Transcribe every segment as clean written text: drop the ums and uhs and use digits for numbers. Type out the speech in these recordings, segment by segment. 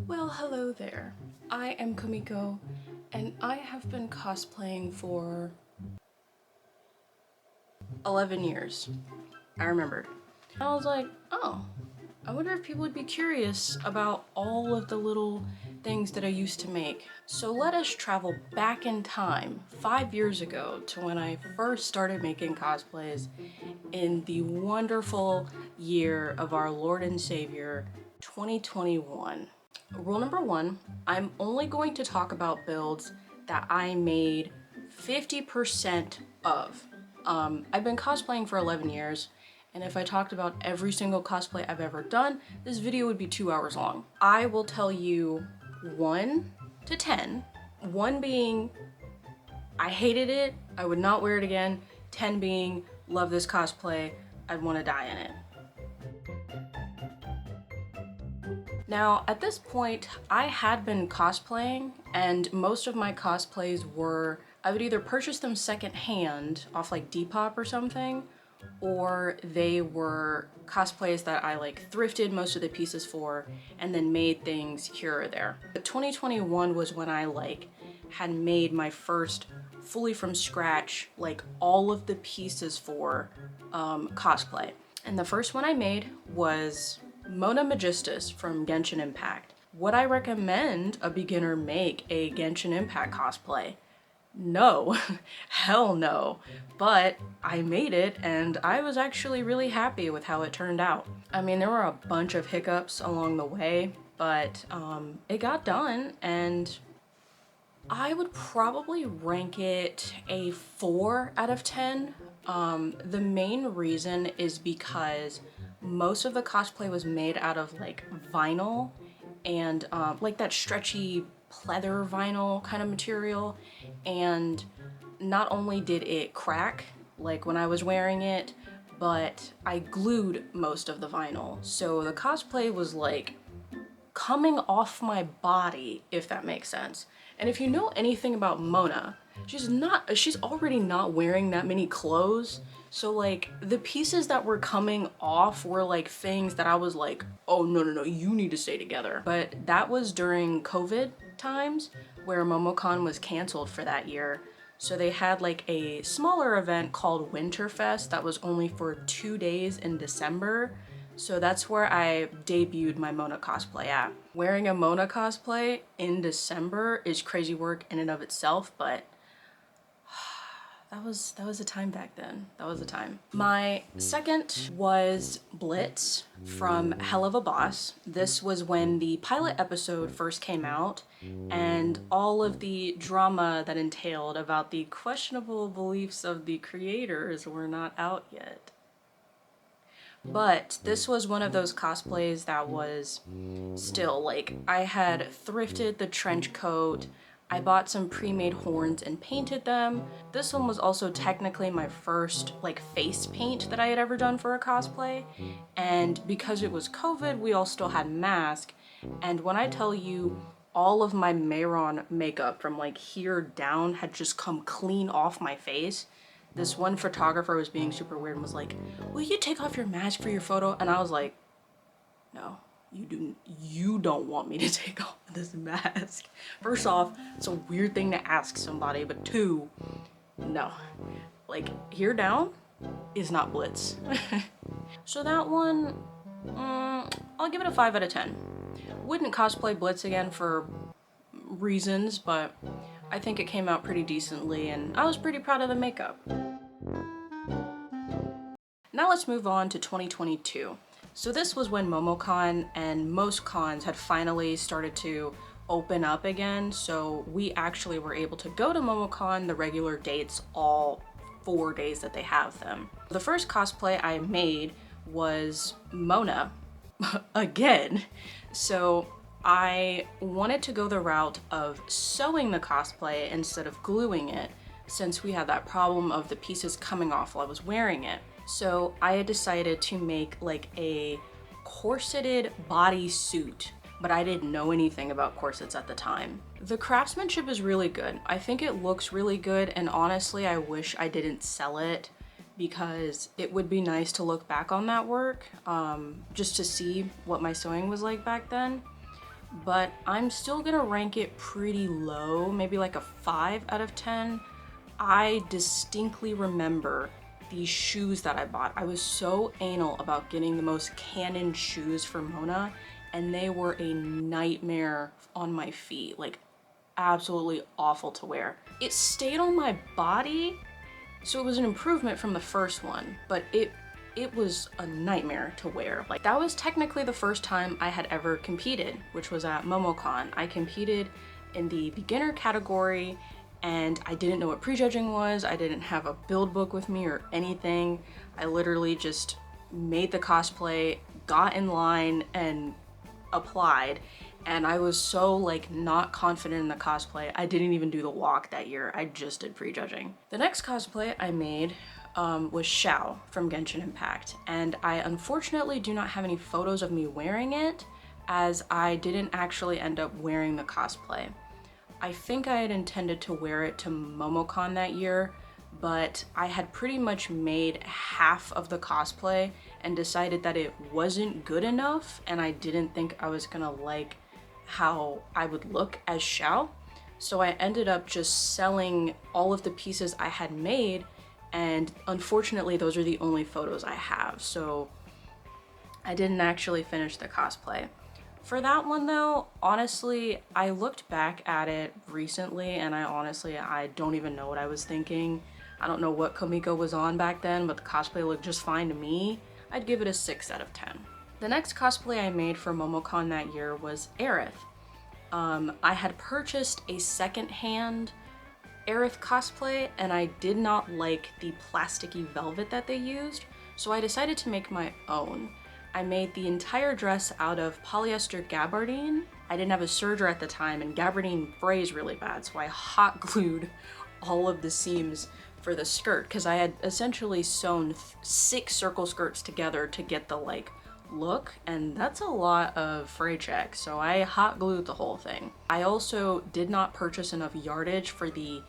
Well, hello there. I am Kumiko, and I have been cosplaying for 11 years. I remembered. I was like, oh, I wonder if people would be curious about all of the little things that I used to make. So let us travel back in time 5 years ago to when I first started making cosplays in the wonderful year of our Lord and Savior, 2021. Rule number one, I'm only going to talk about builds that I made 50% of. I've been cosplaying for 11 years, and if I talked about every single cosplay I've ever done, this video would be 2 hours long. I will tell you 1 to 10, 1 being I hated it, I would not wear it again, 10 being love this cosplay, I'd want to die in it. Now, at this point, I had been cosplaying, and most of my cosplays were, I would either purchase them secondhand off like Depop or something, or they were cosplays that I like thrifted most of the pieces for and then made things here or there. But 2021 was when I like had made my first fully from scratch, like all of the pieces for cosplay. And the first one I made was Mona Magistus from Genshin Impact. Would I recommend a beginner make a Genshin Impact cosplay? No, hell no. But I made it and I was actually really happy with how it turned out. I mean, there were a bunch of hiccups along the way, but it got done and I would probably rank it a 4 out of 10. The main reason is because most of the cosplay was made out of like vinyl and like that stretchy pleather vinyl kind of material. And not only did it crack like when I was wearing it, but I glued most of the vinyl. So the cosplay was like coming off my body, if that makes sense. And if you know anything about Mona, she's already not wearing that many clothes. So like the pieces that were coming off were like things that I was like, oh no, you need to stay together. But that was during COVID times where MomoCon was canceled for that year. So they had like a smaller event called Winterfest that was only for 2 days in December. So that's where I debuted my Mona cosplay at. Wearing a Mona cosplay in December is crazy work in and of itself, but that was a time back then. That was a time. My second was Blitz from Hell of a Boss. This was when the pilot episode first came out and all of the drama that entailed about the questionable beliefs of the creators were not out yet. But this was one of those cosplays that was still like, I had thrifted the trench coat, I bought some pre-made horns and painted them. This one was also technically my first like face paint that I had ever done for a cosplay. And because it was COVID, we all still had masks. And when I tell you all of my Mayron makeup from like here down had just come clean off my face, this one photographer was being super weird and was like, will you take off your mask for your photo? And I was like, no, you don't want me to take off this mask. First off, it's a weird thing to ask somebody, but two, no. Like, here down is not Blitz. So that one, I'll give it a 5 out of 10. Wouldn't cosplay Blitz again for reasons, but I think it came out pretty decently and I was pretty proud of the makeup. Now let's move on to 2022. So this was when MomoCon and most cons had finally started to open up again. So we actually were able to go to MomoCon the regular dates all 4 days that they have them. The first cosplay I made was Mona again. So I wanted to go the route of sewing the cosplay instead of gluing it, since we had that problem of the pieces coming off while I was wearing it. So I had decided to make like a corseted bodysuit, but I didn't know anything about corsets at the time. The craftsmanship is really good. I think it looks really good, and honestly, I wish I didn't sell it because it would be nice to look back on that work, just to see what my sewing was like back then. but I'm still gonna rank it pretty low, maybe like a 5 out of 10. I distinctly remember these shoes that I bought. I was so anal about getting the most canon shoes for Mona, and they were a nightmare on my feet, like absolutely awful to wear. It stayed on my body, so it was an improvement from the first one, but it was a nightmare to wear. Like, that was technically the first time I had ever competed, which was at MomoCon. I competed in the beginner category, and I didn't know what prejudging was. I didn't have a build book with me or anything. I literally just made the cosplay, got in line, and applied. And I was so like not confident in the cosplay, I didn't even do the walk that year. I just did prejudging. The next cosplay I made was Xiao from Genshin Impact, and I unfortunately do not have any photos of me wearing it, as I didn't actually end up wearing the cosplay. I think I had intended to wear it to MomoCon that year, but I had pretty much made half of the cosplay and decided that it wasn't good enough, and I didn't think I was gonna like how I would look as Xiao. So I ended up just selling all of the pieces I had made, and unfortunately those are the only photos I have, so I didn't actually finish the cosplay. For that one though, honestly, I looked back at it recently and I don't even know what I was thinking. I don't know what Komiko was on back then, but the cosplay looked just fine to me. I'd give it a 6 out of 10. The next cosplay I made for MomoCon that year was Aerith. I had purchased a second-hand Aerith cosplay and I did not like the plasticky velvet that they used, so I decided to make my own. I made the entire dress out of polyester gabardine. I didn't have a serger at the time and gabardine frays really bad, so I hot glued all of the seams for the skirt because I had essentially sewn 6 circle skirts together to get the like look, and that's a lot of fray check, so I hot glued the whole thing. I also did not purchase enough yardage for the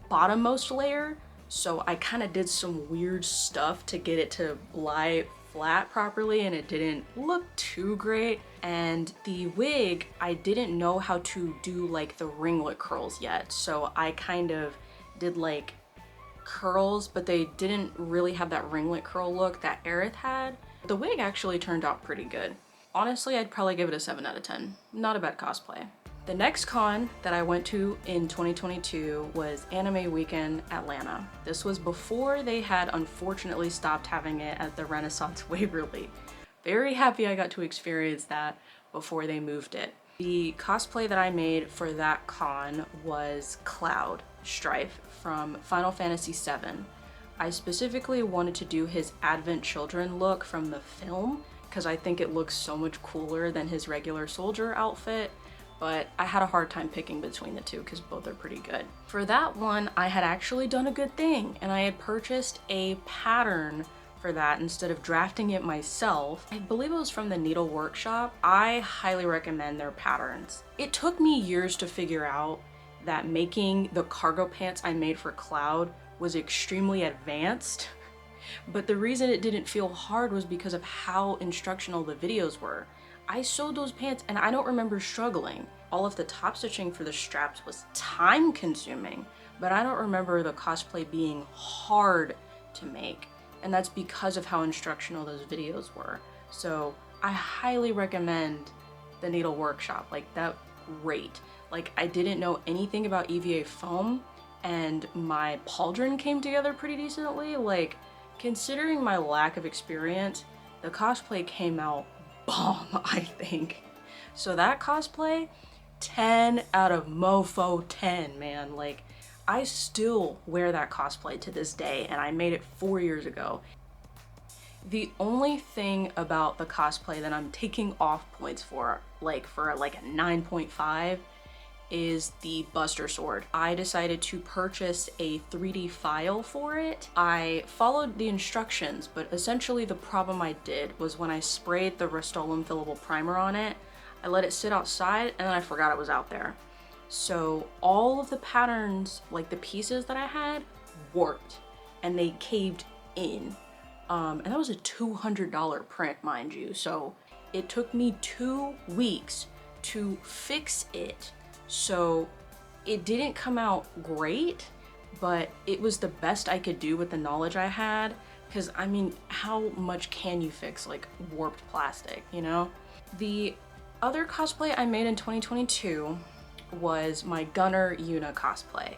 bottommost layer, so I kind of did some weird stuff to get it to lie flat properly, and it didn't look too great. And the wig, I didn't know how to do like the ringlet curls yet, so I kind of did like curls, but they didn't really have that ringlet curl look that Aerith had. The wig actually turned out pretty good. Honestly, I'd probably give it a 7 out of 10. Not a bad cosplay. The next con that I went to in 2022 was Anime Weekend Atlanta. This was before they had unfortunately stopped having it at the Renaissance Waverly. Very happy I got to experience that before they moved it. The cosplay that I made for that con was Cloud Strife from Final Fantasy VII. I specifically wanted to do his Advent Children look from the film because I think it looks so much cooler than his regular soldier outfit, but I had a hard time picking between the two because both are pretty good. For that one, I had actually done a good thing and I had purchased a pattern for that instead of drafting it myself. I believe it was from the Needle Workshop. I highly recommend their patterns. It took me years to figure out that making the cargo pants I made for Cloud was extremely advanced, but the reason it didn't feel hard was because of how instructional the videos were. I sewed those pants and I don't remember struggling. All of the top stitching for the straps was time consuming, but I don't remember the cosplay being hard to make. And that's because of how instructional those videos were. So I highly recommend the Needle Workshop. Like, that great. Like, I didn't know anything about EVA foam and my pauldron came together pretty decently. Like, considering my lack of experience, the cosplay came out bomb, I think. So that cosplay, 10 out of mofo 10, man. Like, I still wear that cosplay to this day, and I made it 4 years ago. The only thing about the cosplay that I'm taking off points for a 9.5, is the Buster Sword. I decided to purchase a 3D file for it. I followed the instructions, but essentially the problem I did was when I sprayed the Rust-Oleum fillable primer on it, I let it sit outside and then I forgot it was out there. So all of the patterns, like the pieces that I had, warped and they caved in. And that was a $200 print, mind you. So it took me 2 weeks to fix it. So it didn't come out great, but it was the best I could do with the knowledge I had. Because I mean, how much can you fix like warped plastic, you know? The other cosplay I made in 2022 was my Gunner Yuna cosplay.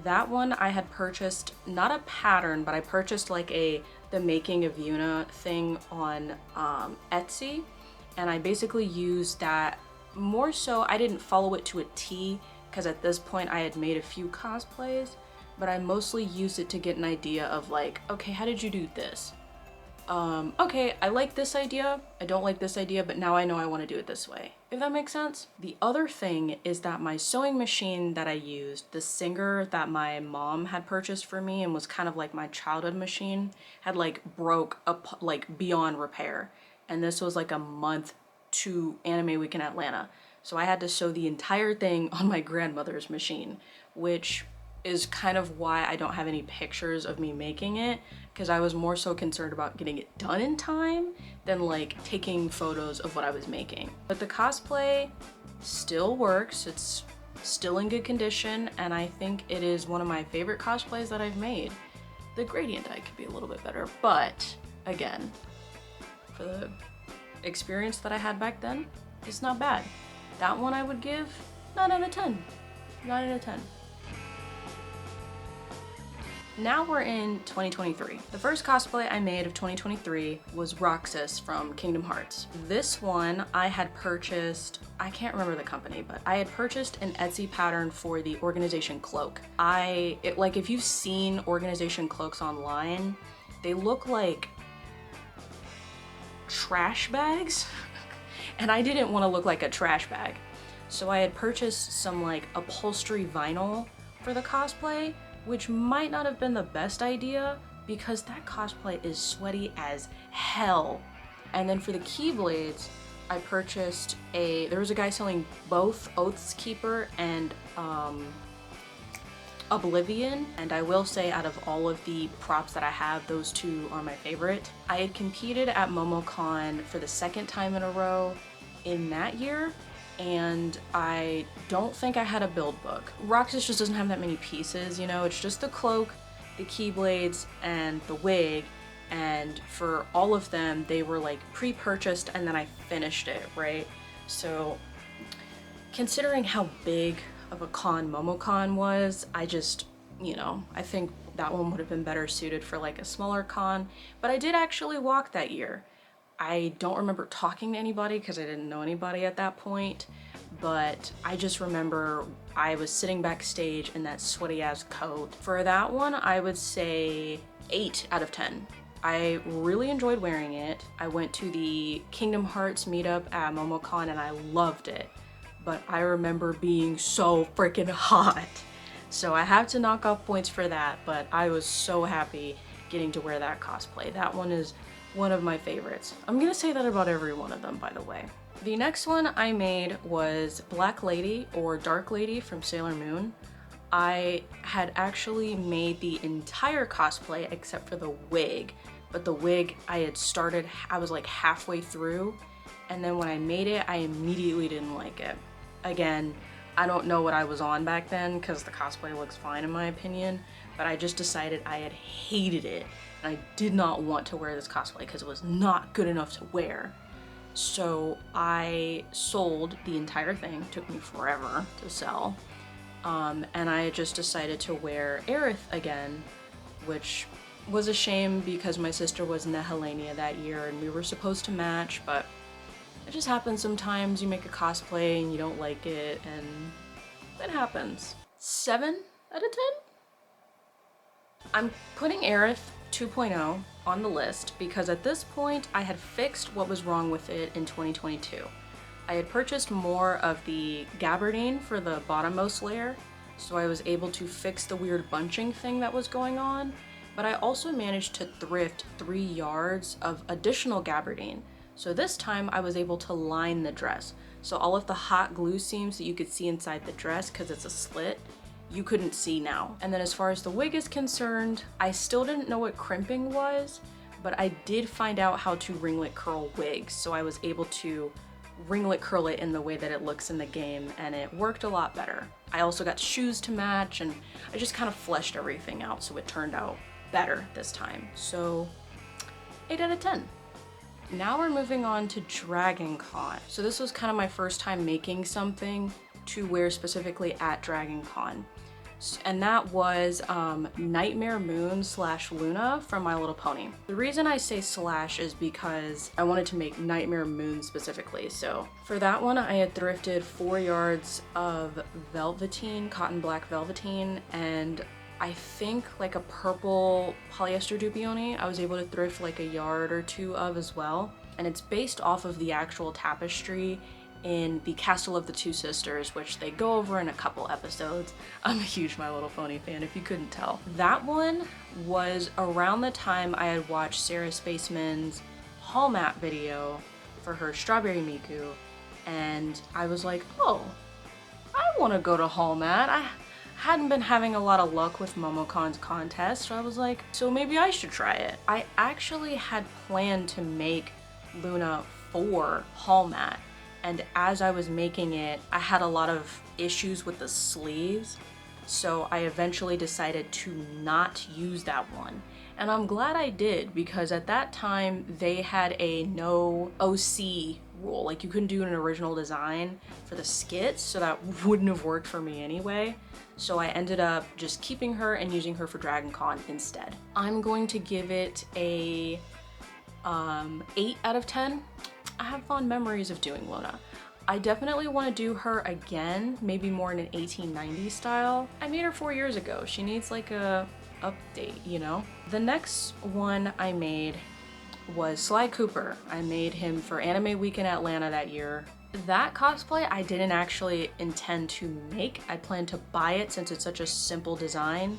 That one I had purchased, not a pattern, but I purchased like the making of Yuna thing on Etsy. And I basically used that more so, I didn't follow it to a T, because at this point I had made a few cosplays, but I mostly used it to get an idea of like, okay, how did you do this? Okay, I like this idea, I don't like this idea, but now I know I want to do it this way, if that makes sense. The other thing is that my sewing machine that I used, the Singer that my mom had purchased for me and was kind of like my childhood machine, had like broke up like beyond repair. And this was like a month to Anime Week in Atlanta. So I had to sew the entire thing on my grandmother's machine, which is kind of why I don't have any pictures of me making it, because I was more so concerned about getting it done in time than like taking photos of what I was making. But the cosplay still works, it's still in good condition, and I think it is one of my favorite cosplays that I've made. The gradient dye could be a little bit better, but again, for the experience that I had back then, it's not bad. That one I would give 9 out of 10. 9 out of 10. Now we're in 2023. The first cosplay I made of 2023 was Roxas from Kingdom Hearts. This one I had purchased, I can't remember the company, but I had purchased an Etsy pattern for the Organization cloak. Like if you've seen Organization cloaks online, they look like trash bags. And I didn't want to look like a trash bag. So I had purchased some like upholstery vinyl for the cosplay, which might not have been the best idea because that cosplay is sweaty as hell. And then for the keyblades, I purchased there was a guy selling both Oath's Keeper and Oblivion, and I will say out of all of the props that I have, those two are my favorite. I had competed at MomoCon for the second time in a row in that year, and I don't think I had a build book. Roxas just doesn't have that many pieces, you know, it's just the cloak, the keyblades, and the wig, and for all of them, they were like pre-purchased and then I finished it, right? So considering how big of a con MomoCon was, I just, you know, I think that one would have been better suited for like a smaller con, but I did actually walk that year. I don't remember talking to anybody because I didn't know anybody at that point, but I just remember I was sitting backstage in that sweaty ass coat. For that one, I would say 8 out of 10. I really enjoyed wearing it. I went to the Kingdom Hearts meetup at MomoCon and I loved it, but I remember being so freaking hot. So I have to knock off points for that, but I was so happy getting to wear that cosplay. That one is one of my favorites. I'm gonna say that about every one of them, by the way. The next one I made was Black Lady or Dark Lady from Sailor Moon. I had actually made the entire cosplay except for the wig, but the wig I had started, I was like halfway through, and then when I made it, I immediately didn't like it. Again, I don't know what I was on back then because the cosplay looks fine in my opinion, but I just decided I had hated it and I did not want to wear this cosplay because it was not good enough to wear. So I sold the entire thing. It took me forever to sell. And I just decided to wear Aerith again, which was a shame because my sister was Nehelania that year and we were supposed to match, but it just happens sometimes. You make a cosplay and you don't like it, and it happens. 7 out of 10? I'm putting Aerith 2.0 on the list because at this point I had fixed what was wrong with it in 2022. I had purchased more of the gabardine for the bottommost layer, so I was able to fix the weird bunching thing that was going on, but I also managed to thrift 3 yards of additional gabardine. So this time I was able to line the dress. So all of the hot glue seams that you could see inside the dress, because it's a slit, you couldn't see now. And then as far as the wig is concerned, I still didn't know what crimping was, but I did find out how to ringlet curl wigs. So I was able to ringlet curl it in the way that it looks in the game, and it worked a lot better. I also got shoes to match, and I just kind of fleshed everything out so it turned out better this time. So 8 out of 10. Now we're moving on to Dragon Con. So this was kind of my first time making something to wear specifically at Dragon Con. And that was Nightmare Moon / Luna from My Little Pony. The reason I say slash is because I wanted to make Nightmare Moon specifically. So for that one, I had thrifted 4 yards of velveteen, cotton black velveteen, and I think like a purple polyester dupioni I was able to thrift like a yard or 2 of as well. And it's based off of the actual tapestry in the Castle of the Two Sisters, which they go over in a couple episodes. I'm a huge My Little Pony fan, if you couldn't tell. That one was around the time I had watched Sarah Spaceman's haul mat video for her Strawberry Miku, and I was like, oh, I want to go to haul mat. I hadn't been having a lot of luck with MomoCon's contest, so I was like, so maybe I should try it. I actually had planned to make Luna for haul mat, and as I was making it, I had a lot of issues with the sleeves, so I eventually decided to not use that one. And I'm glad I did, because at that time they had a no OC rule, like you couldn't do an original design for the skits, so that wouldn't have worked for me anyway. So I ended up just keeping her and using her for Dragon Con instead. I'm going to give it a 8 out of 10. I have fond memories of doing Luna. I definitely want to do her again, maybe more in an 1890s style. I made her 4 years ago. She needs like a update, you know? The next one I made was Sly Cooper. I made him for Anime Week in Atlanta that year. That cosplay I didn't actually intend to make. I planned to buy it since it's such a simple design,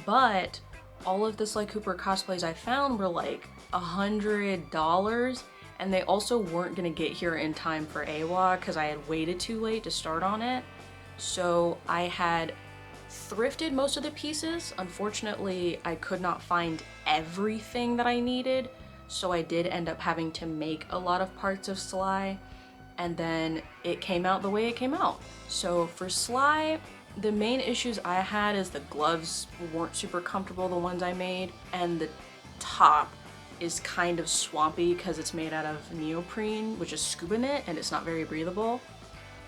but all of the Sly Cooper cosplays I found were like $100, and they also weren't gonna get here in time for AWA because I had waited too late to start on it. So I had thrifted most of the pieces. Unfortunately, I could not find everything that I needed, so I did end up having to make a lot of parts of Sly, and then it came out the way it came out. So for Sly, the main issues I had is the gloves weren't super comfortable, the ones I made, and the top is kind of swampy because it's made out of neoprene, which is scuba knit, and it's not very breathable.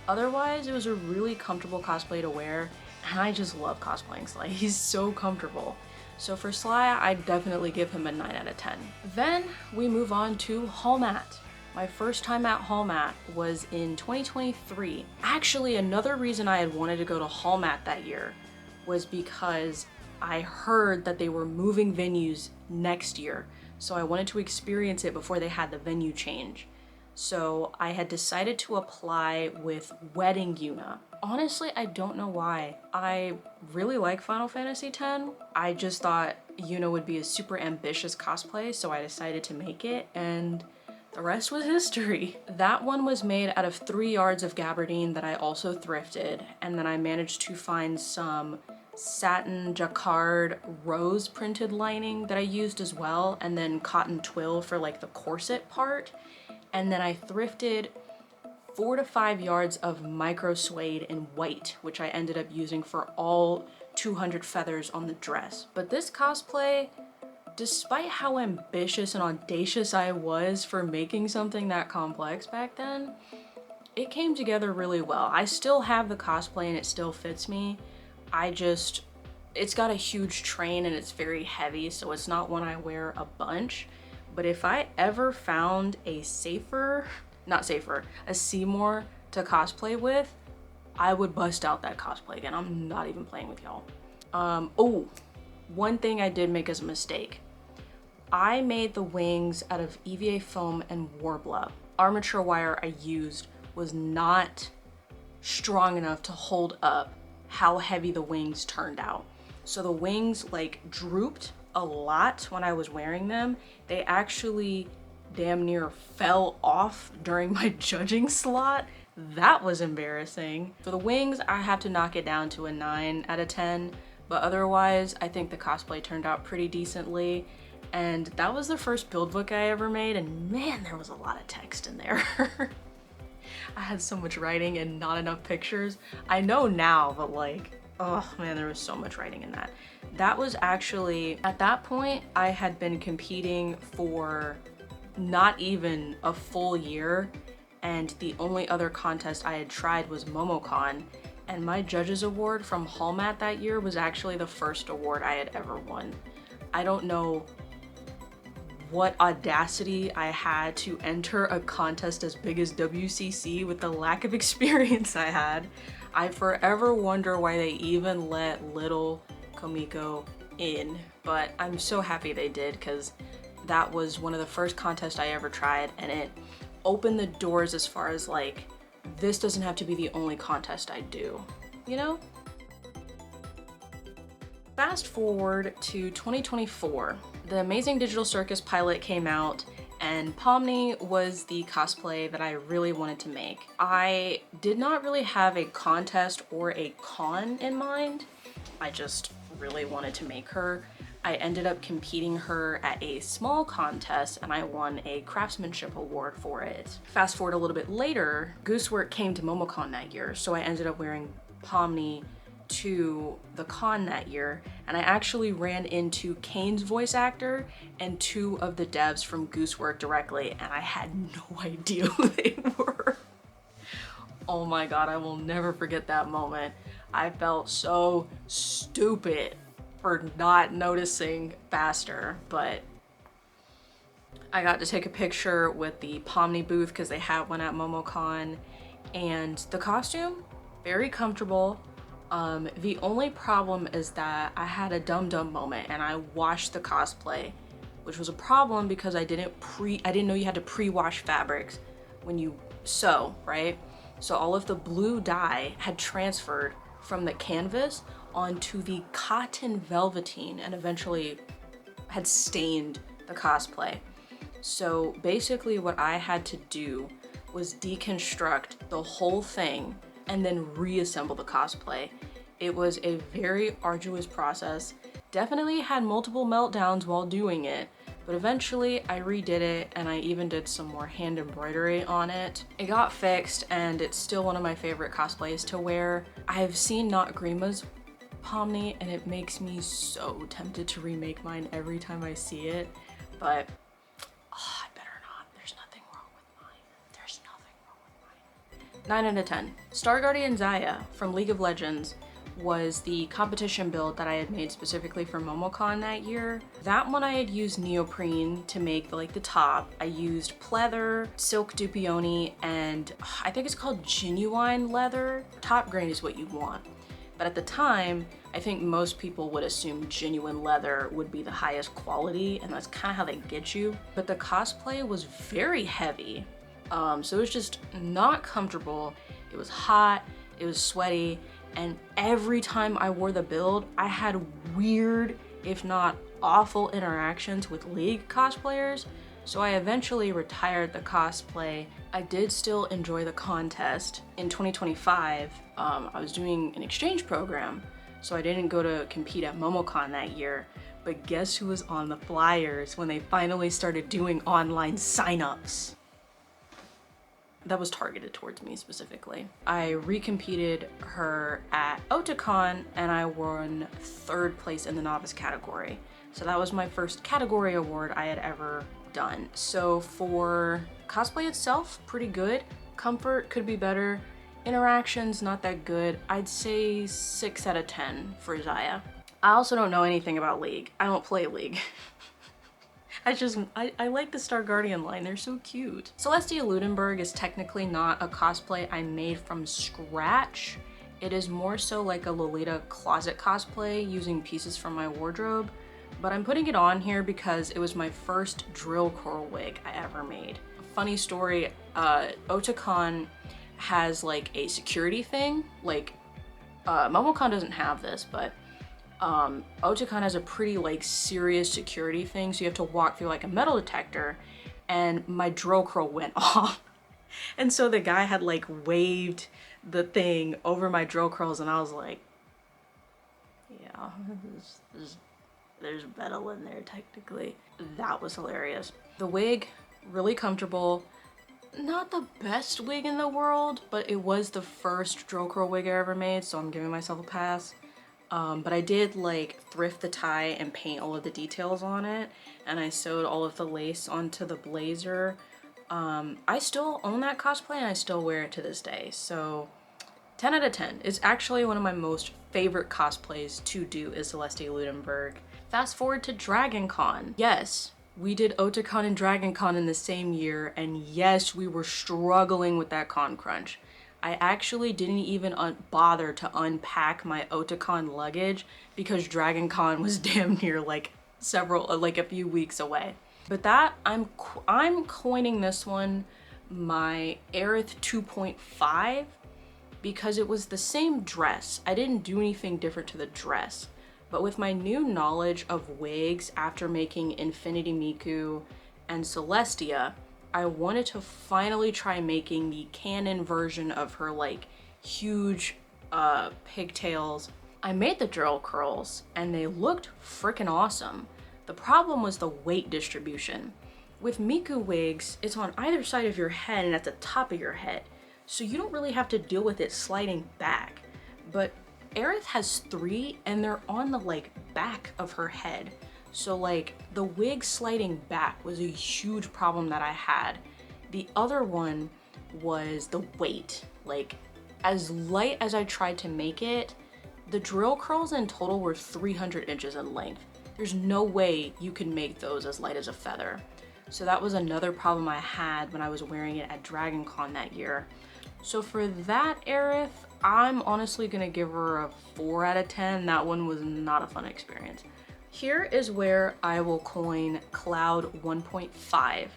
Otherwise, it was a really comfortable cosplay to wear, and I just love cosplaying Sly. He's so comfortable. So for Sly, I'd definitely give him a 9 out of 10. Then we move on to haul mat. My first time at haul mat was in 2023. Actually, another reason I had wanted to go to haul mat that year was because I heard that they were moving venues next year, so I wanted to experience it before they had the venue change. So I had decided to apply with Wedding Yuna. Honestly, I don't know why. I really like Final Fantasy X. I just thought Yuna would be a super ambitious cosplay, so I decided to make it, and the rest was history. That one was made out of 3 yards of gabardine that I also thrifted, and then I managed to find some satin jacquard rose printed lining that I used as well, and then cotton twill for like the corset part. And then I thrifted 4 to 5 yards of micro suede in white, which I ended up using for all 200 feathers on the dress. But this cosplay, despite how ambitious and audacious I was for making something that complex back then, it came together really well. I still have the cosplay and it still fits me. It's got a huge train and it's very heavy, so it's not one I wear a bunch. But if I ever found a Seymour to cosplay with, I would bust out that cosplay again. I'm not even playing with y'all. Oh, one thing I did make as a mistake. I made the wings out of EVA foam and Warbler. Armature wire I used was not strong enough to hold up how heavy the wings turned out. So the wings like drooped a lot when I was wearing them. They actually damn near fell off during my judging slot. That was embarrassing. For the wings, I have to knock it down to a 9 out of 10, but otherwise, I think the cosplay turned out pretty decently. And that was the first build book I ever made, and man, there was a lot of text in there. I had so much writing and not enough pictures. I know now, but like, oh man, there was so much writing in that. That was actually, at that point, I had been competing for not even a full year, and the only other contest I had tried was MomoCon, and my judges award from Hallmat that year was actually the first award I had ever won. I don't know what audacity I had to enter a contest as big as WCC with the lack of experience I had. I forever wonder why they even let little Komiko in, but I'm so happy they did, because that was one of the first contests I ever tried, and it opened the doors as far as like, this doesn't have to be the only contest I do, you know? Fast forward to 2024. The Amazing Digital Circus pilot came out, and Pomni was the cosplay that I really wanted to make. I did not really have a contest or a con in mind. I just really wanted to make her. I ended up competing her at a small contest, and I won a craftsmanship award for it. Fast forward a little bit later, Goosework came to MomoCon that year, so I ended up wearing Pomni to the con that year, and I actually ran into Kane's voice actor and two of the devs from Goosework directly, and I had no idea who they were. Oh my god, I will never forget that moment. I felt so stupid for not noticing faster, but I got to take a picture with the Pomni booth because they had one at MomoCon, and the costume, very comfortable. The only problem is that I had a dum-dum moment and I washed the cosplay, which was a problem because I didn't know you had to pre-wash fabrics when you sew, right? So all of the blue dye had transferred from the canvas onto the cotton velveteen and eventually had stained the cosplay. So basically what I had to do was deconstruct the whole thing and then reassemble the cosplay. It was a very arduous process. Definitely had multiple meltdowns while doing it, but eventually I redid it, and I even did some more hand embroidery on it. It got fixed, and it's still one of my favorite cosplays to wear. I have seen Not Grima's Pomni, and it makes me so tempted to remake mine every time I see it, but I better not. There's nothing wrong with mine. There's nothing wrong with mine. 9 out of 10. Star Guardian Zaya from League of Legends was the competition build that I had made specifically for MomoCon that year. That one I had used neoprene to make the top. I used pleather, silk dupioni, and I think it's called genuine leather. Top grain is what you want. But at the time, I think most people would assume genuine leather would be the highest quality, and that's kind of how they get you. But the cosplay was very heavy, so it was just not comfortable. It was hot, it was sweaty, and every time I wore the build, I had weird, if not awful, interactions with League cosplayers, so I eventually retired the cosplay. I did still enjoy the contest. In 2025, I was doing an exchange program, so I didn't go to compete at MomoCon that year, but guess who was on the flyers when they finally started doing online signups? That was targeted towards me specifically. I recompeted her at Otakon, and I won 3rd place in the novice category. So that was my first category award I had ever done. So for cosplay itself, pretty good. Comfort could be better. Interactions, not that good. I'd say 6 out of 10 for Zaya. I also don't know anything about League. I don't play League. I like the Star Guardian line, they're so cute. Celestia Ludenberg is technically not a cosplay I made from scratch. It is more so like a Lolita closet cosplay using pieces from my wardrobe, but I'm putting it on here because it was my first drill coral wig I ever made. Funny story, Otakon has like a security thing, like MomoCon doesn't have this, but Otakon has a pretty like serious security thing, so you have to walk through like a metal detector, and my drill curl went off. And so the guy had like waved the thing over my drill curls, and I was like, yeah, there's metal in there technically. That was hilarious. The wig, really comfortable. not the best wig in the world, but it was the first drill curl wig I ever made, so I'm giving myself a pass. But I did like thrift the tie and paint all of the details on it, and I sewed all of the lace onto the blazer. I still own that cosplay and I still wear it to this day, so 10 out of 10. It's actually one of my most favorite cosplays to do is Celestia Ludenberg. Fast forward to Dragon Con. Yes, we did Otakon and Dragon Con in the same year, and yes, we were struggling with that con crunch. I actually didn't even bother to unpack my Otakon luggage because Dragon Con was damn near like a few weeks away. But that, I'm coining this one my Aerith 2.5 because it was the same dress. I didn't do anything different to the dress. But with my new knowledge of wigs after making Infinity Miku and Celestia, I wanted to finally try making the canon version of her like huge pigtails. I made the drill curls and they looked freaking awesome. The problem was the weight distribution. With Miku wigs, it's on either side of your head and at the top of your head, so you don't really have to deal with it sliding back. But Aerith has 3 and they're on the like back of her head. So like the wig sliding back was a huge problem that I had. The other one was the weight. Like as light as I tried to make it, the drill curls in total were 300 inches in length. There's no way you can make those as light as a feather. So that was another problem I had when I was wearing it at Dragon Con that year. So for that Aerith, I'm honestly gonna give her a 4 out of 10. That one was not a fun experience. Here is where I will coin Cloud 1.5.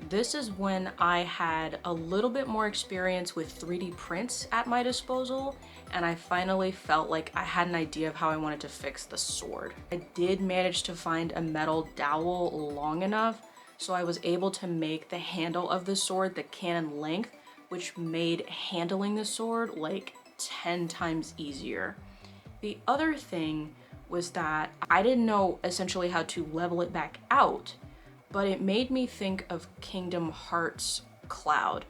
This is when I had a little bit more experience with 3D prints at my disposal, and I finally felt like I had an idea of how I wanted to fix the sword. I did manage to find a metal dowel long enough, so I was able to make the handle of the sword the canon length, which made handling the sword like 10 times easier. The other thing was that I didn't know essentially how to level it back out, but it made me think of Kingdom Hearts Cloud.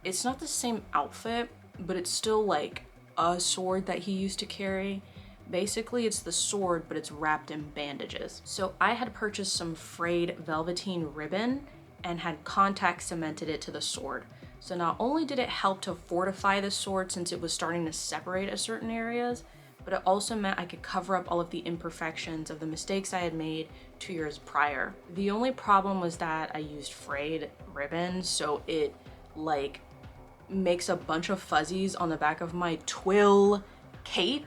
It's not the same outfit, but it's still like a sword that he used to carry. Basically, it's the sword, but it's wrapped in bandages. So I had purchased some frayed velveteen ribbon and had contact cemented it to the sword. So not only did it help to fortify the sword since it was starting to separate at certain areas, but it also meant I could cover up all of the imperfections of the mistakes I had made 2 years prior. The only problem was that I used frayed ribbon, so it like makes a bunch of fuzzies on the back of my twill cape.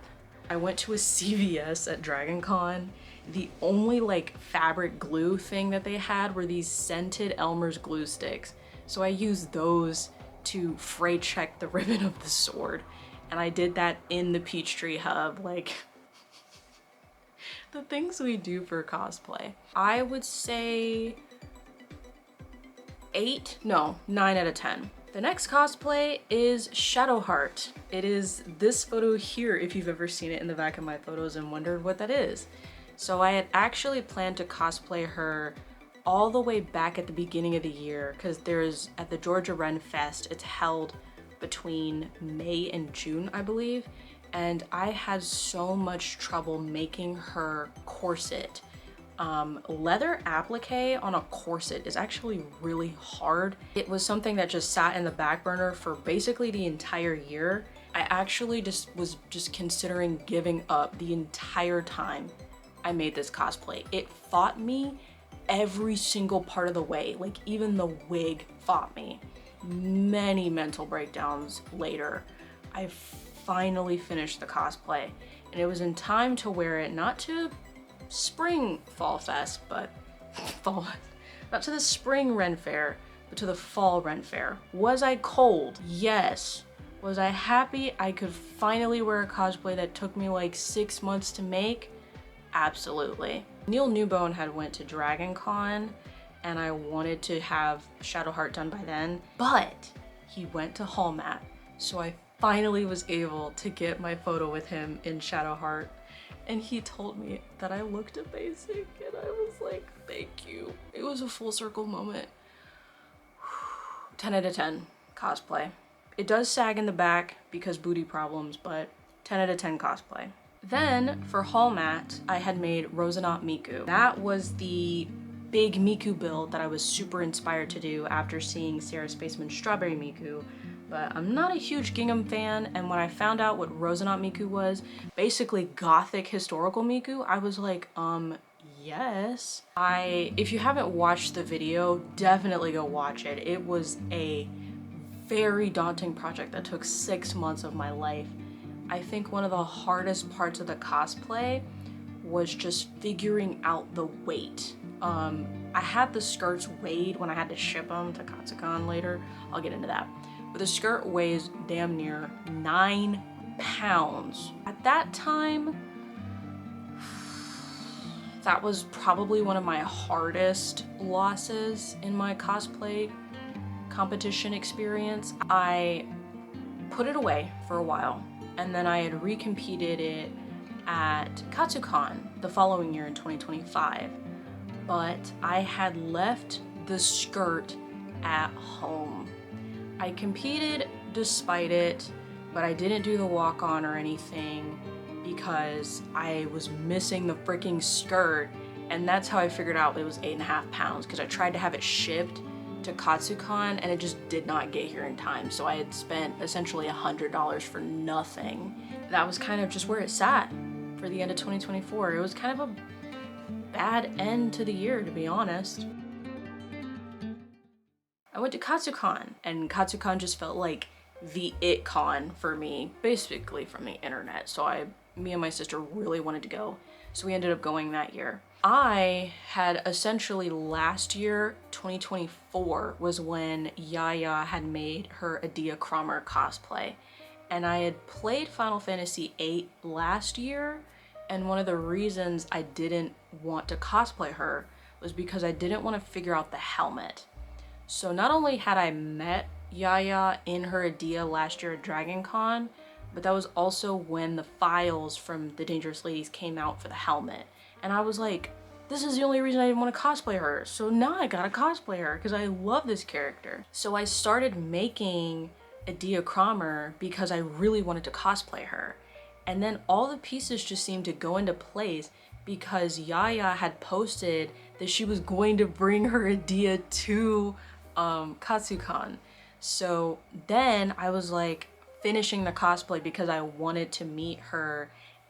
I went to a CVS at Dragon Con. The only like fabric glue thing that they had were these scented Elmer's glue sticks. So I used those to fray check the ribbon of the sword. And I did that in the Peachtree Hub, like the things we do for cosplay. I would say 9 out of 10. The next cosplay is Shadowheart. It is this photo here, if you've ever seen it in the back of my photos and wondered what that is. So I had actually planned to cosplay her all the way back at the beginning of the year, because there's, at the Georgia Ren Fest, it's held between May and June, I believe, and I had so much trouble making her corset. Leather applique on a corset is actually really hard. It was something that just sat in the back burner for basically the entire year. I actually was considering giving up the entire time I made this cosplay. It fought me every single part of the way, like even the wig fought me. Many mental breakdowns later, I finally finished the cosplay, and it was in time to wear it not to spring fall fest, but not to the spring Ren Fair, but to the fall Ren Fair. Was I cold? Yes. Was I happy I could finally wear a cosplay that took me like 6 months to make? Absolutely. Neil Newbone had went to Dragon Con, and I wanted to have Shadowheart done by then, but he went to Hallmat, so I finally was able to get my photo with him in Shadowheart, and he told me that I looked amazing, and I was like, thank you. It was a full circle moment. 10 out of 10 cosplay. It does sag in the back because booty problems, but 10 out of 10 cosplay. Then for haul mat, I had made Rosanot Miku. That was the big Miku build that I was super inspired to do after seeing Sarah Spaceman's Strawberry Miku. But I'm not a huge gingham fan, and when I found out what Rosanot Miku was, basically gothic historical Miku, I was like, yes. If you haven't watched the video, definitely go watch it. It was a very daunting project that took 6 months of my life. I think one of the hardest parts of the cosplay was just figuring out the weight. I had the skirts weighed when I had to ship them to Katsucon later. I'll get into that. But the skirt weighs damn near 9 pounds. At that time, that was probably one of my hardest losses in my cosplay competition experience. I put it away for a while, and then I had recompeted it at Katsucon the following year in 2025. But I had left the skirt at home. I competed despite it, but I didn't do the walk-on or anything because I was missing the freaking skirt, and that's how I figured out it was 8.5 pounds, because I tried to have it shipped to Katsucon and it just did not get here in time. So I had spent essentially $100 for nothing. That was kind of just where it sat for the end of 2024. It was kind of a bad end to the year, to be honest. I went to Katsucon, and Katsucon just felt like the it con for me, basically from the internet. So me and my sister really wanted to go, so we ended up going that year. I had essentially last year, 2024, was when Yaya had made her Adia Cromer cosplay. And I had played Final Fantasy VIII last year, and one of the reasons I didn't want to cosplay her was because I didn't want to figure out the helmet. So not only had I met Yaya in her Adia last year at Dragon Con, but that was also when the files from the Dangerous Ladies came out for the helmet. And I was like, this is the only reason I didn't want to cosplay her. So now I gotta cosplay her because I love this character. So I started making Adia Cromer because I really wanted to cosplay her. And then all the pieces just seemed to go into place because Yaya had posted that she was going to bring her Adia to Katsucon. So then I was like finishing the cosplay because I wanted to meet her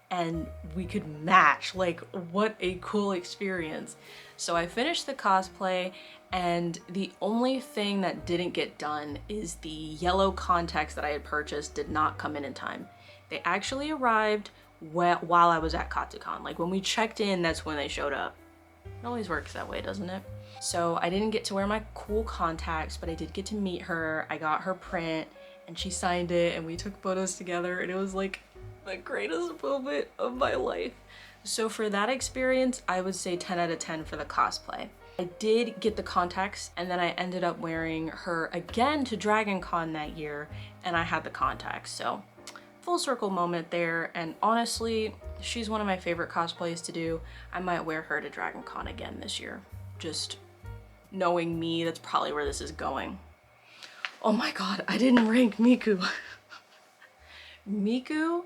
and we could match. Like, what a cool experience. So I finished the cosplay, and the only thing that didn't get done is the yellow contacts that I had purchased did not come in time. They actually arrived while I was at Katsucon. Like, when we checked in, that's when they showed up. It always works that way, doesn't it? So I didn't get to wear my cool contacts, but I did get to meet her. I got her print and she signed it and we took photos together, and it was like the greatest moment of my life. So for that experience, I would say 10 out of 10 for the cosplay. I did get the contacts, and then I ended up wearing her again to Dragon Con that year, and I had the contacts. So full circle moment there, and honestly, she's one of my favorite cosplays to do. I might wear her to Dragon Con again this year. Just knowing me, that's probably where this is going. Oh my god, I didn't rank Miku. Miku,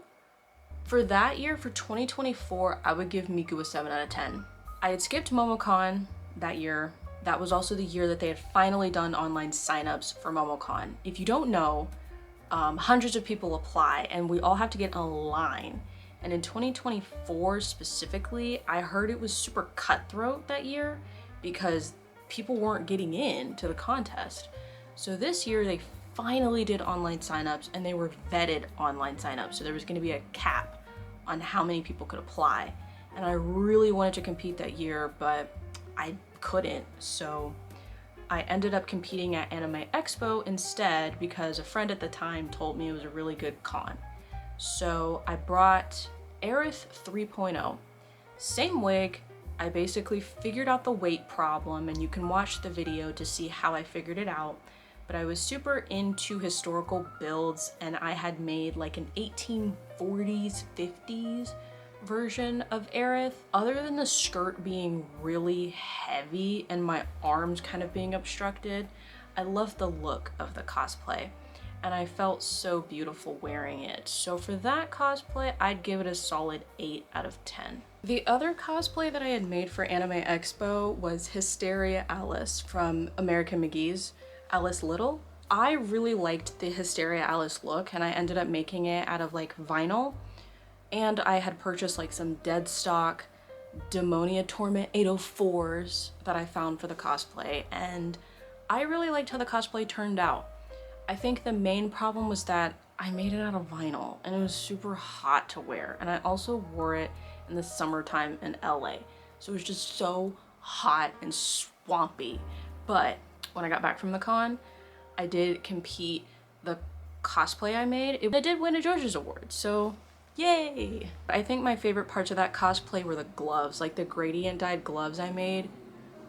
for that year, for 2024, I would give Miku a 7 out of 10. I had skipped MomoCon that year. That was also the year that they had finally done online signups for MomoCon. If you don't know, hundreds of people apply and we all have to get in a line. And in 2024 specifically, I heard it was super cutthroat that year because people weren't getting in to the contest. So this year they finally did online signups, and they were vetted online signups. So there was going to be a cap on how many people could apply. And I really wanted to compete that year, but I couldn't. So I ended up competing at Anime Expo instead because a friend at the time told me it was a really good con. So I brought Aerith 3.0. Same wig. I basically figured out the weight problem, and you can watch the video to see how I figured it out. But I was super into historical builds, and I had made like an 1840s, 50s version of Aerith. Other than the skirt being really heavy and my arms kind of being obstructed, I loved the look of the cosplay, and I felt so beautiful wearing it. So for that cosplay, I'd give it a solid 8 out of 10. The other cosplay that I had made for Anime Expo was Hysteria Alice from American McGee's Alice Little. I really liked the Hysteria Alice look, and I ended up making it out of like vinyl, and I had purchased like some dead stock Demonia Torment 804s that I found for the cosplay, and I really liked how the cosplay turned out. I think the main problem was that I made it out of vinyl and it was super hot to wear, and I also wore it in the summertime in LA, so it was just so hot and swampy. But when I got back from the con, I did compete the cosplay I made. I did win a Judges Award, so yay! I think my favorite parts of that cosplay were the gloves. Like the gradient dyed gloves I made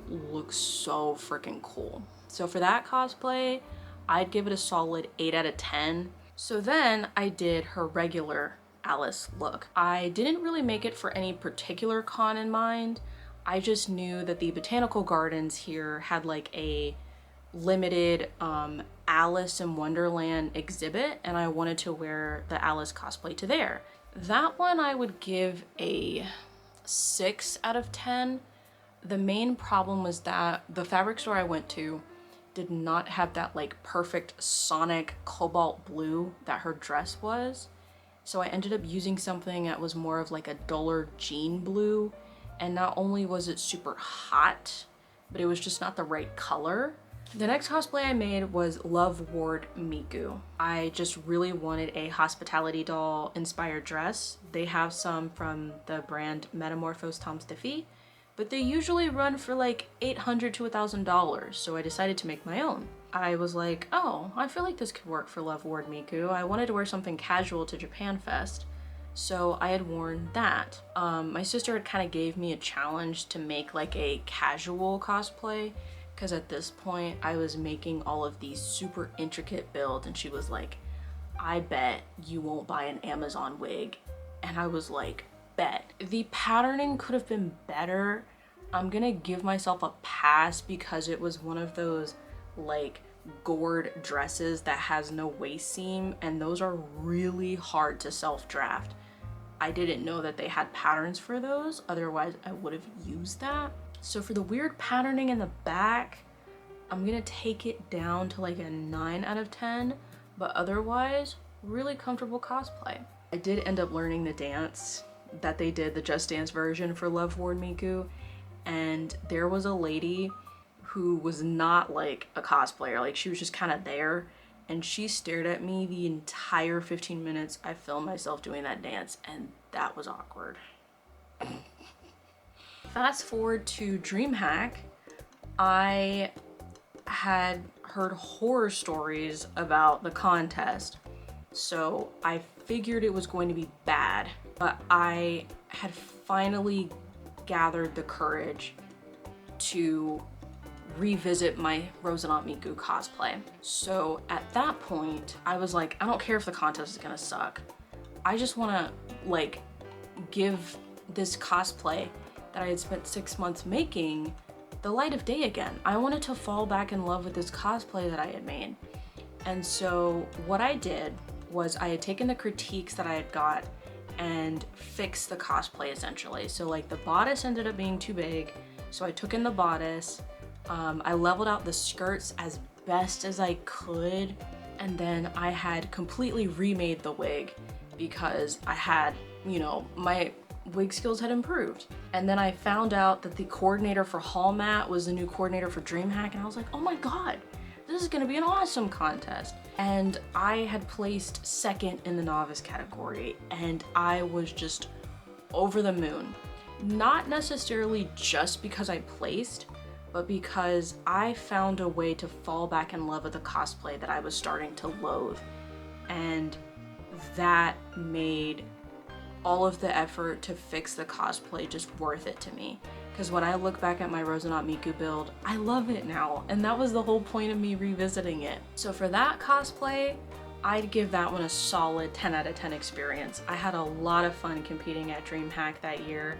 look so freaking cool. So for that cosplay, I'd give it a solid 8 out of 10. So then I did her regular Alice look. I didn't really make it for any particular con in mind. I just knew that the botanical gardens here had like a limited Alice in Wonderland exhibit, and I wanted to wear the Alice cosplay to there. That one I would give a 6 out of 10. The main problem was that the fabric store I went to did not have that like perfect sonic cobalt blue that her dress was. So I ended up using something that was more of like a duller jean blue, and not only was it super hot, but it was just not the right color. The next cosplay I made was Love Ward Miku. I just really wanted a hospitality doll inspired dress. They have some from the brand Metamorphose Tom Stiffy, but they usually run for like $800 to $1,000, so I decided to make my own. I was like, oh, I feel like this could work for Love Ward Miku. I wanted to wear something casual to Japan Fest, so I had worn that. My sister had kind of gave me a challenge to make like a casual cosplay, because at this point I was making all of these super intricate builds, and she was like, I bet you won't buy an Amazon wig. And I was like, bet. The patterning could have been better. I'm gonna give myself a pass because it was one of those like gored dresses that has no waist seam, and those are really hard to self-draft. I didn't know that they had patterns for those, otherwise I would have used that. So for the weird patterning in the back, I'm gonna take it down to like a 9 out of 10, but otherwise, really comfortable cosplay. I did end up learning the dance that they did, the Just Dance version for Love Ward Miku, and there was a lady who was not like a cosplayer, like she was just kind of there, and she stared at me the entire 15 minutes I filmed myself doing that dance, and that was awkward. Fast forward to DreamHack, I had heard horror stories about the contest, so I figured it was going to be bad, but I had finally gathered the courage to revisit my Rosanna Miku cosplay. So at that point, I was like, I don't care if the contest is gonna suck. I just wanna like give this cosplay that I had spent 6 months making the light of day again. I wanted to fall back in love with this cosplay that I had made. And so what I did was I had taken the critiques that I had got and fixed the cosplay essentially. So like the bodice ended up being too big, so I took in the bodice, I leveled out the skirts as best as I could, and then I had completely remade the wig because I had, you know, my wig skills had improved. And then I found out that the coordinator for Hall Mat was the new coordinator for DreamHack, and I was like, oh my god, this is gonna be an awesome contest. And I had placed second in the novice category, and I was just over the moon. Not necessarily just because I placed, but because I found a way to fall back in love with the cosplay that I was starting to loathe. And that made all of the effort to fix the cosplay just worth it to me. Because when I look back at my Rosanna Miku build, I love it now, and that was the whole point of me revisiting it. So for that cosplay, I'd give that one a solid 10 out of 10 experience. I had a lot of fun competing at DreamHack that year.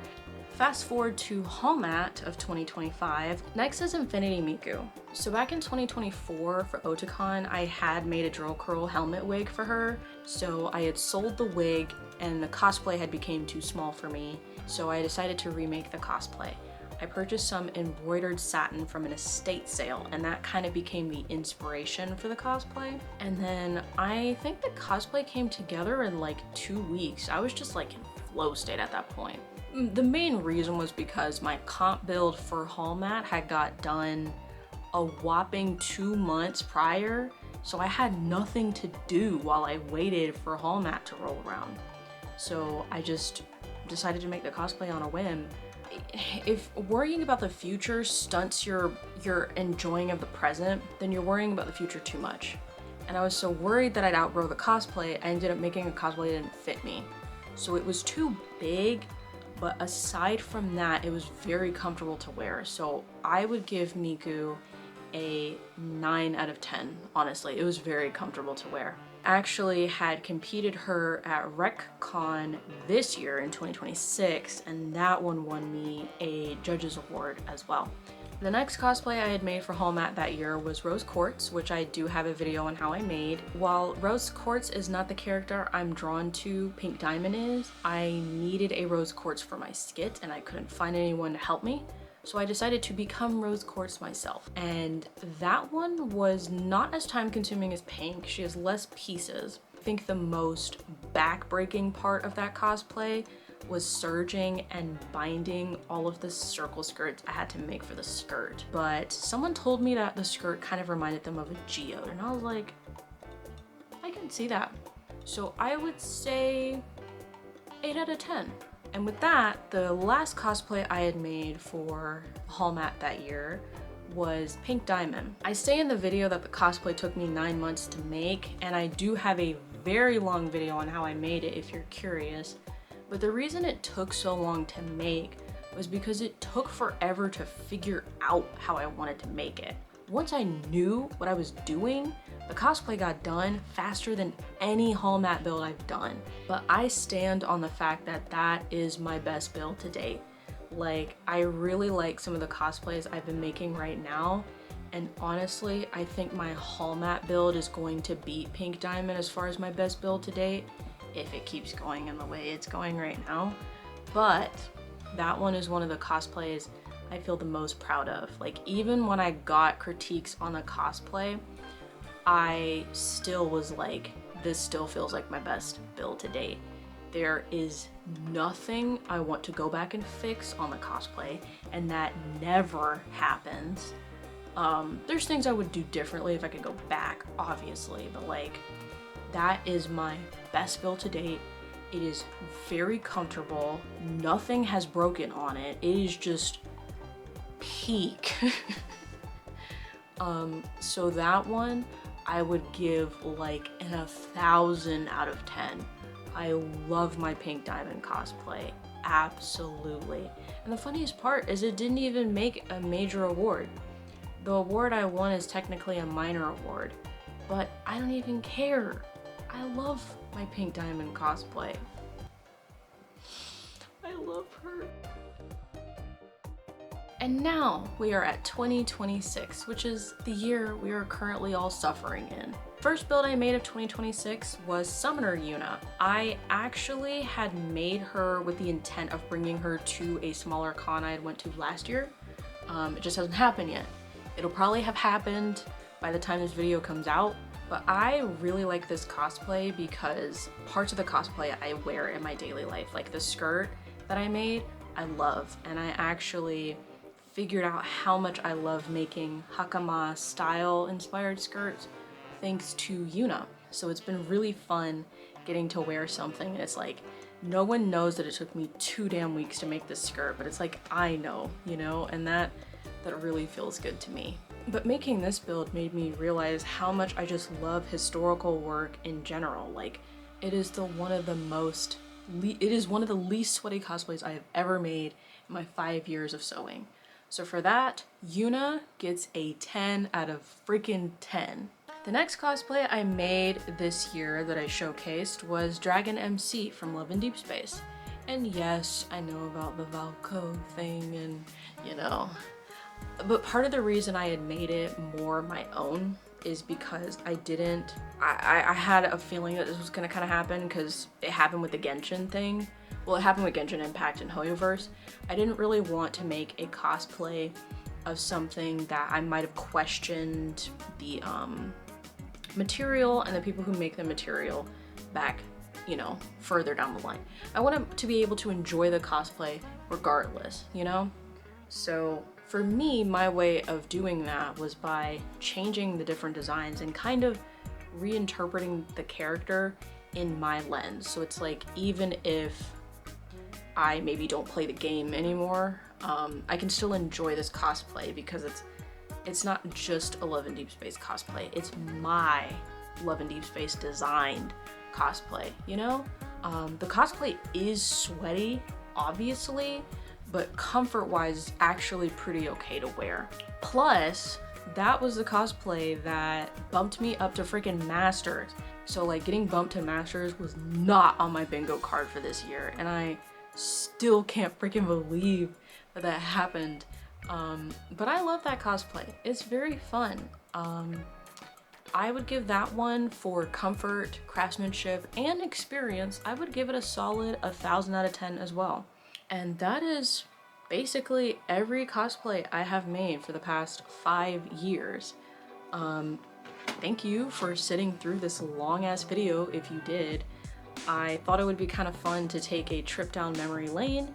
fast forward to Hallmat of 2025. Next is Infinity Miku. So back in 2024 for Otakon, I had made a drill curl helmet wig for her. So I had sold the wig and the cosplay had became too small for me. So I decided to remake the cosplay. I purchased some embroidered satin from an estate sale, and that kind of became the inspiration for the cosplay. And then I think the cosplay came together in like 2 weeks. I was just like in flow state at that point. The main reason was because my comp build for Hallmat had got done a whopping 2 months prior, so I had nothing to do while I waited for Hallmat to roll around. So I just decided to make the cosplay on a whim. If worrying about the future stunts your enjoying of the present, then you're worrying about the future too much. And I was so worried that I'd outgrow the cosplay, I ended up making a cosplay that didn't fit me. So it was too big, but aside from that, it was very comfortable to wear. So I would give Miku a 9 out of 10, honestly. It was very comfortable to wear. Actually had competed her at RecCon this year in 2026, and that one won me a judge's award as well. The next cosplay I had made for Hallmat that year was Rose Quartz, which I do have a video on how I made. While Rose Quartz is not the character I'm drawn to, Pink Diamond is, I needed a Rose Quartz for my skit and I couldn't find anyone to help me. So I decided to become Rose Quartz myself. And that one was not as time consuming as Pink. She has less pieces. I think the most back-breaking part of that cosplay was serging and binding all of the circle skirts I had to make for the skirt. But someone told me that the skirt kind of reminded them of a geode, and I was like, I can see that. So I would say 8 out of 10. And with that, the last cosplay I had made for Hallmat that year was Pink Diamond. I say in the video that the cosplay took me 9 months to make, and I do have a very long video on how I made it if you're curious. But the reason it took so long to make was because it took forever to figure out how I wanted to make it. Once I knew what I was doing, the cosplay got done faster than any Hallmat build I've done. But I stand on the fact that that is my best build to date. Like, I really like some of the cosplays I've been making right now. And honestly, I think my Hallmat build is going to beat Pink Diamond as far as my best build to date, if it keeps going in the way it's going right now. But that one is one of the cosplays I feel the most proud of. Like, even when I got critiques on the cosplay, I still was like, this still feels like my best build to date. There is nothing I want to go back and fix on the cosplay, and that never happens. There's things I would do differently if I could go back, obviously, but like, that is my best build to date. It is very comfortable. Nothing has broken on it. It is just peak. So that one I would give like an 1,000 out of 10. I love my Pink Diamond cosplay, absolutely. And the funniest part is it didn't even make a major award. The award I won is technically a minor award, but I don't even care. I love my Pink Diamond cosplay. I love her. And now we are at 2026, which is the year we are currently all suffering in. First build I made of 2026 was Summoner Yuna. I actually had made her with the intent of bringing her to a smaller con I went to last year. It just hasn't happened yet. It'll probably have happened by the time this video comes out, but I really like this cosplay because parts of the cosplay I wear in my daily life, like the skirt that I made, I love, and I actually figured out how much I love making Hakama style inspired skirts thanks to Yuna. So it's been really fun getting to wear something, and it's like, no one knows that it took me 2 damn weeks to make this skirt, but it's like, I know, you know, and that really feels good to me. But making this build made me realize how much I just love historical work in general. Like, it is one of the least sweaty cosplays I have ever made in my 5 years of sewing. So for that, Yuna gets a 10 out of freaking 10. The next cosplay I made this year that I showcased was Dragon MC from Love in Deep Space. And yes, I know about the Valco thing and, you know, but part of the reason I had made it more my own is because I had a feeling that this was gonna kind of happen because it happened with the Genshin thing. Well, it happened with Genshin Impact and Hoyoverse. I didn't really want to make a cosplay of something that I might have questioned the material and the people who make the material back, you know, further down the line. I wanted to be able to enjoy the cosplay regardless, you know? So for me, my way of doing that was by changing the different designs and kind of reinterpreting the character in my lens. So it's like, even if I maybe don't play the game anymore, I can still enjoy this cosplay because it's not just a Love in Deep Space cosplay, it's my Love in Deep Space designed cosplay, you know? The cosplay is sweaty, obviously, but comfort-wise, it's actually pretty okay to wear. Plus, that was the cosplay that bumped me up to freaking Masters. So like getting bumped to Masters was not on my bingo card for this year, and I still can't freaking believe that that happened. But I love that cosplay. It's very fun. I would give that one for comfort, craftsmanship, and experience. I would give it a solid 1,000 out of 10 as well. And that is basically every cosplay I have made for the past 5 years. Thank you for sitting through this long ass video if you did. I thought it would be kind of fun to take a trip down memory lane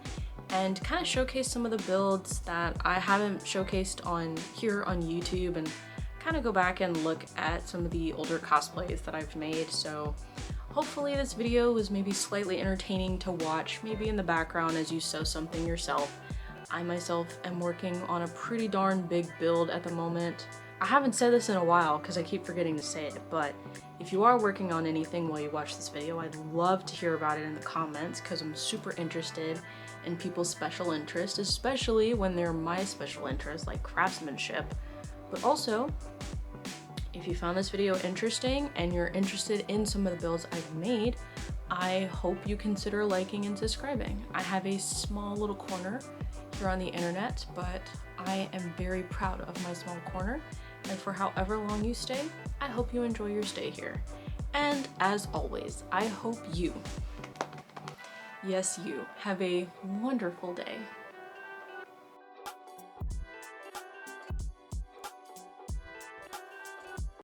and kind of showcase some of the builds that I haven't showcased on here on YouTube, and kind of go back and look at some of the older cosplays that I've made. So hopefully this video was maybe slightly entertaining to watch, maybe in the background as you sew something yourself. I myself am working on a pretty darn big build at the moment. I haven't said this in a while because I keep forgetting to say it, but if you are working on anything while you watch this video, I'd love to hear about it in the comments because I'm super interested in people's special interest, especially when they're my special interest, like craftsmanship. But also, if you found this video interesting and you're interested in some of the builds I've made, I hope you consider liking and subscribing. I have a small little corner here on the internet, but I am very proud of my small corner. And for however long you stay, I hope you enjoy your stay here. And as always, I hope you, yes you, have a wonderful day.